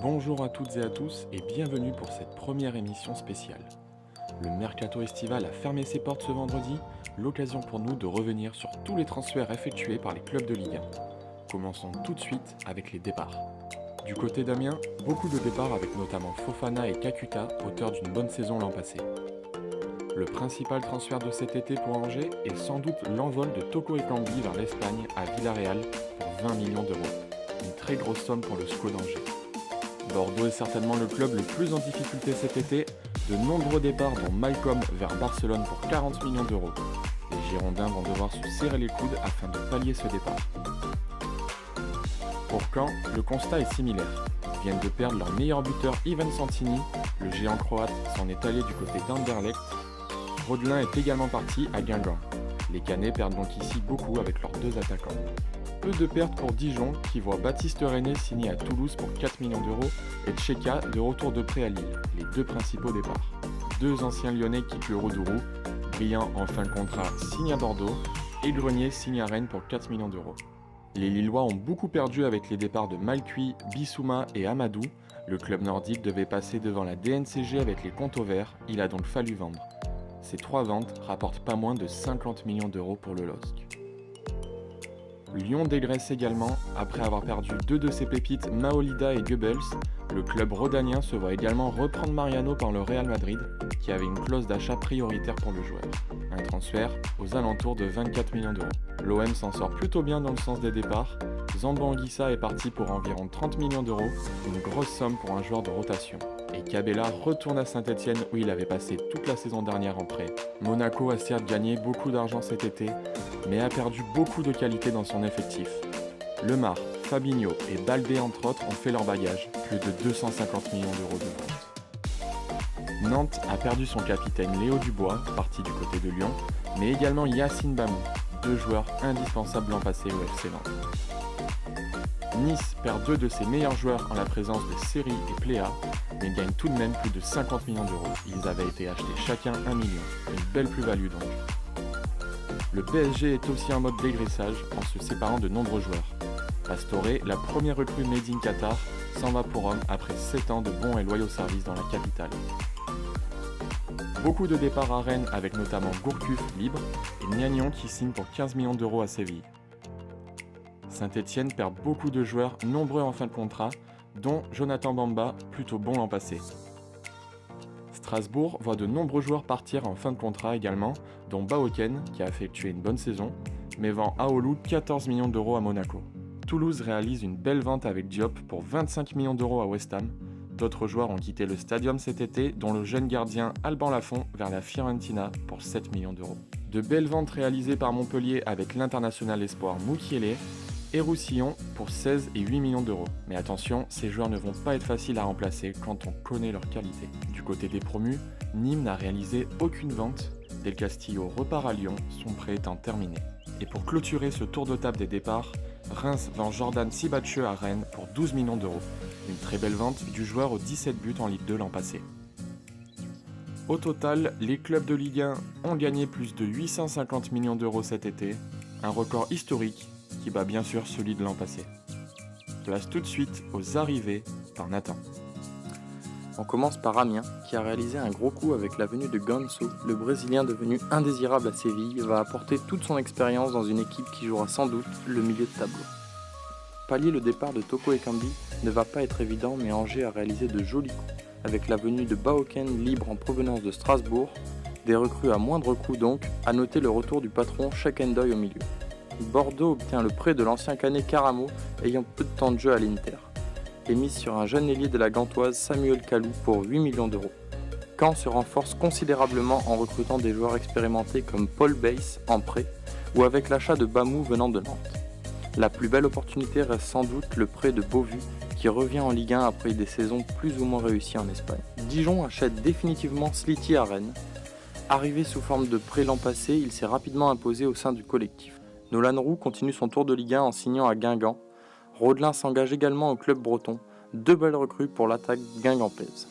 Bonjour à toutes et à tous et bienvenue pour cette première émission spéciale. Le mercato estival a fermé ses portes ce vendredi, l'occasion pour nous de revenir sur tous les transferts effectués par les clubs de Ligue 1. Commençons tout de suite avec les départs. Du côté d'Amiens, beaucoup de départs avec notamment Fofana et Kakuta, auteurs d'une bonne saison l'an passé. Le principal transfert de cet été pour Angers est sans doute l'envol de Toko Ekambi vers l'Espagne à Villarreal pour 20 millions d'euros. Une très grosse somme pour le SCO d'Angers. Bordeaux est certainement le club le plus en difficulté cet été. De nombreux départs dont Malcolm vers Barcelone pour 40 millions d'euros. Les Girondins vont devoir se serrer les coudes afin de pallier ce départ. Pour Caen, le constat est similaire. Ils viennent de perdre leur meilleur buteur Ivan Santini. Le géant croate s'en est allé du côté d'Anderlecht. Rodelin est également parti à Guingamp. Les Canets perdent donc ici beaucoup avec leurs deux attaquants. Peu de pertes pour Dijon qui voit Baptiste René signé à Toulouse pour 4 millions d'euros et Tcheka de retour de prêt à Lille, les deux principaux départs. Deux anciens lyonnais quittent le Roudourou, Briand en fin de contrat signe à Bordeaux et Grenier signe à Rennes pour 4 millions d'euros. Les Lillois ont beaucoup perdu avec les départs de Malcuit, Bissouma et Amadou. Le club nordique devait passer devant la DNCG avec les comptes au vert, il a donc fallu vendre. Ces trois ventes rapportent pas moins de 50 millions d'euros pour le LOSC. Lyon dégraisse également, après avoir perdu deux de ses pépites Maolida et Goebbels, le club rhodanien se voit également reprendre Mariano par le Real Madrid, qui avait une clause d'achat prioritaire pour le joueur. Un transfert aux alentours de 24 millions d'euros. L'OM s'en sort plutôt bien dans le sens des départs. Zambo Anguissa est parti pour environ 30 millions d'euros, une grosse somme pour un joueur de rotation. Et Cabella retourne à Saint-Etienne où il avait passé toute la saison dernière en prêt. Monaco a certes gagné beaucoup d'argent cet été, mais a perdu beaucoup de qualité dans son effectif. Lemar, Fabinho et Baldé entre autres ont fait leur bagage, plus de 250 millions d'euros de vente. Nantes a perdu son capitaine Léo Dubois, parti du côté de Lyon, mais également Yacine Bamou, deux joueurs indispensables l'an passé au FC Nantes. Nice perd deux de ses meilleurs joueurs en la présence de Seri et Pléa, mais gagne tout de même plus de 50 millions d'euros. Ils avaient été achetés chacun 1 million, une belle plus-value donc. Le PSG est aussi en mode dégraissage en se séparant de nombreux joueurs. Pastore, la première recrue made in Qatar, s'en va pour Rome après 7 ans de bons et loyaux services dans la capitale. Beaucoup de départs à Rennes avec notamment Gourcuff libre et Niagnon qui signe pour 15 millions d'euros à Séville. Saint-Etienne perd beaucoup de joueurs nombreux en fin de contrat, dont Jonathan Bamba, plutôt bon l'an passé. Strasbourg voit de nombreux joueurs partir en fin de contrat également, dont Baoken, qui a effectué une bonne saison, mais vend Aoulou 14 millions d'euros à Monaco. Toulouse réalise une belle vente avec Diop pour 25 millions d'euros à West Ham. D'autres joueurs ont quitté le stadium cet été, dont le jeune gardien Alban Lafont vers la Fiorentina pour 7 millions d'euros. De belles ventes réalisées par Montpellier avec l'international espoir Moukielé et Roussillon pour 16 et 8 millions d'euros. Mais attention, ces joueurs ne vont pas être faciles à remplacer quand on connaît leur qualité. Du côté des promus, Nîmes n'a réalisé aucune vente. Del Castillo repart à Lyon, son prêt étant terminé. Et pour clôturer ce tour de table des départs, Reims vend Jordan Sibacheux à Rennes pour 12 millions d'euros. Une très belle vente du joueur aux 17 buts en Ligue 2 l'an passé. Au total, les clubs de Ligue 1 ont gagné plus de 850 millions d'euros cet été, un record historique qui bat bien sûr celui de l'an passé. Place tout de suite aux arrivées par Nathan. On commence par Amiens, qui a réalisé un gros coup avec la venue de Ganso. Le Brésilien devenu indésirable à Séville va apporter toute son expérience dans une équipe qui jouera sans doute le milieu de tableau. Pallier le départ de Toko Ekambi ne va pas être évident, mais Angers a réalisé de jolis coups, avec la venue de Baoken libre en provenance de Strasbourg, des recrues à moindre coût donc, à noter le retour du patron Chakendoy au milieu. Bordeaux obtient le prêt de l'ancien Canet Caramo, ayant peu de temps de jeu à l'Inter, et mise sur un jeune ailier de la Gantoise Samuel Kalou pour 8 millions d'euros. Caen se renforce considérablement en recrutant des joueurs expérimentés comme Paul Bass en prêt, ou avec l'achat de Bamou venant de Nantes. La plus belle opportunité reste sans doute le prêt de Beauvu, qui revient en Ligue 1 après des saisons plus ou moins réussies en Espagne. Dijon achète définitivement Slity à Rennes. Arrivé sous forme de prêt l'an passé, il s'est rapidement imposé au sein du collectif. Nolan Roux continue son tour de Ligue 1 en signant à Guingamp. Rodelin s'engage également au club breton. Deux belles recrues pour l'attaque guingampaise.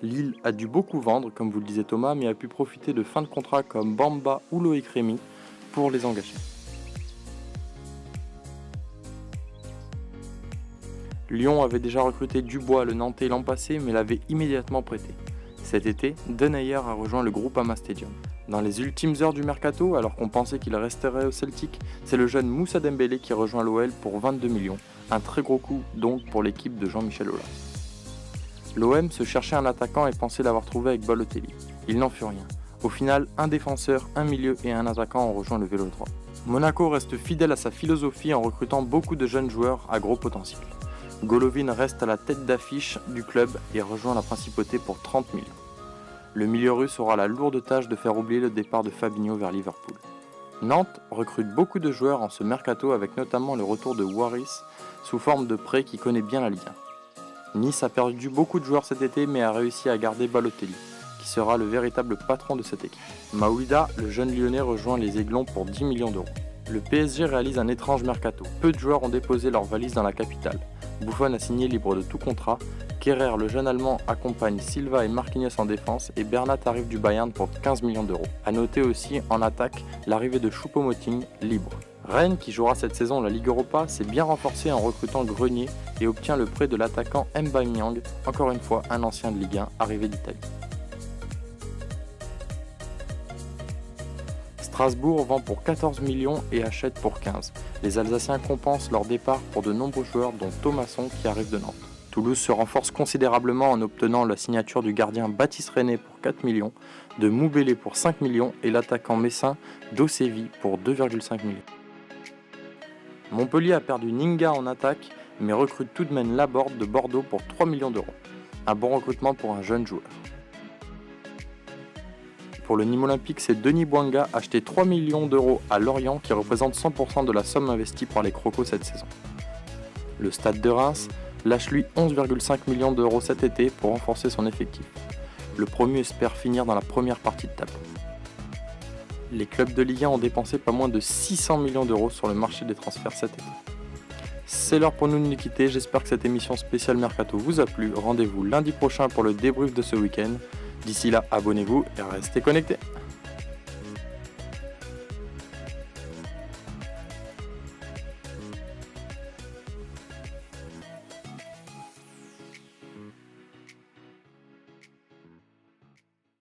Lille a dû beaucoup vendre, comme vous le disait Thomas, mais a pu profiter de fins de contrat comme Bamba ou Loïc Rémy pour les engager. Lyon avait déjà recruté Dubois, le Nantais, l'an passé, mais l'avait immédiatement prêté. Cet été, Denayer a rejoint le Groupama Stadium. Dans les ultimes heures du mercato, alors qu'on pensait qu'il resterait au Celtic, c'est le jeune Moussa Dembélé qui rejoint l'OL pour 22 millions. Un très gros coup donc pour l'équipe de Jean-Michel Aulas. L'OM se cherchait un attaquant et pensait l'avoir trouvé avec Balotelli. Il n'en fut rien. Au final, un défenseur, un milieu et un attaquant ont rejoint le Vélodrome. Monaco reste fidèle à sa philosophie en recrutant beaucoup de jeunes joueurs à gros potentiel. Golovin reste à la tête d'affiche du club et rejoint la principauté pour 30 millions. Le milieu russe aura la lourde tâche de faire oublier le départ de Fabinho vers Liverpool. Nantes recrute beaucoup de joueurs en ce mercato avec notamment le retour de Waris sous forme de prêt qui connaît bien la Ligue 1. Nice a perdu beaucoup de joueurs cet été mais a réussi à garder Balotelli, qui sera le véritable patron de cette équipe. Maouida, le jeune lyonnais, rejoint les Aiglons pour 10 millions d'euros. Le PSG réalise un étrange mercato. Peu de joueurs ont déposé leurs valises dans la capitale. Buffon a signé libre de tout contrat. Kerrer, le jeune allemand, accompagne Silva et Marquinhos en défense et Bernat arrive du Bayern pour 15 millions d'euros. A noter aussi en attaque l'arrivée de Choupo-Moting libre. Rennes, qui jouera cette saison la Ligue Europa, s'est bien renforcé en recrutant Grenier et obtient le prêt de l'attaquant M'Banyang, encore une fois un ancien de Ligue 1 arrivé d'Italie. Strasbourg vend pour 14 millions et achète pour 15. Les Alsaciens compensent leur départ pour de nombreux joueurs dont Thomasson qui arrive de Nantes. Toulouse se renforce considérablement en obtenant la signature du gardien Baptiste René pour 4 millions, de Moubélé pour 5 millions et l'attaquant messin Dosevi pour 2,5 millions. Montpellier a perdu Ninga en attaque mais recrute tout de même Laborde de Bordeaux pour 3 millions d'euros. Un bon recrutement pour un jeune joueur. Pour le Nîmes Olympique, c'est Denis Bouanga acheté 3 millions d'euros à Lorient qui représente 100% de la somme investie par les Crocos cette saison. Le Stade de Reims lâche lui 11,5 millions d'euros cet été pour renforcer son effectif. Le premier espère finir dans la première partie de tableau. Les clubs de Ligue 1 ont dépensé pas moins de 600 millions d'euros sur le marché des transferts cet été. C'est l'heure pour nous de nous quitter, j'espère que cette émission spéciale Mercato vous a plu. Rendez-vous lundi prochain pour le débrief de ce week-end. D'ici là, abonnez-vous et restez connectés.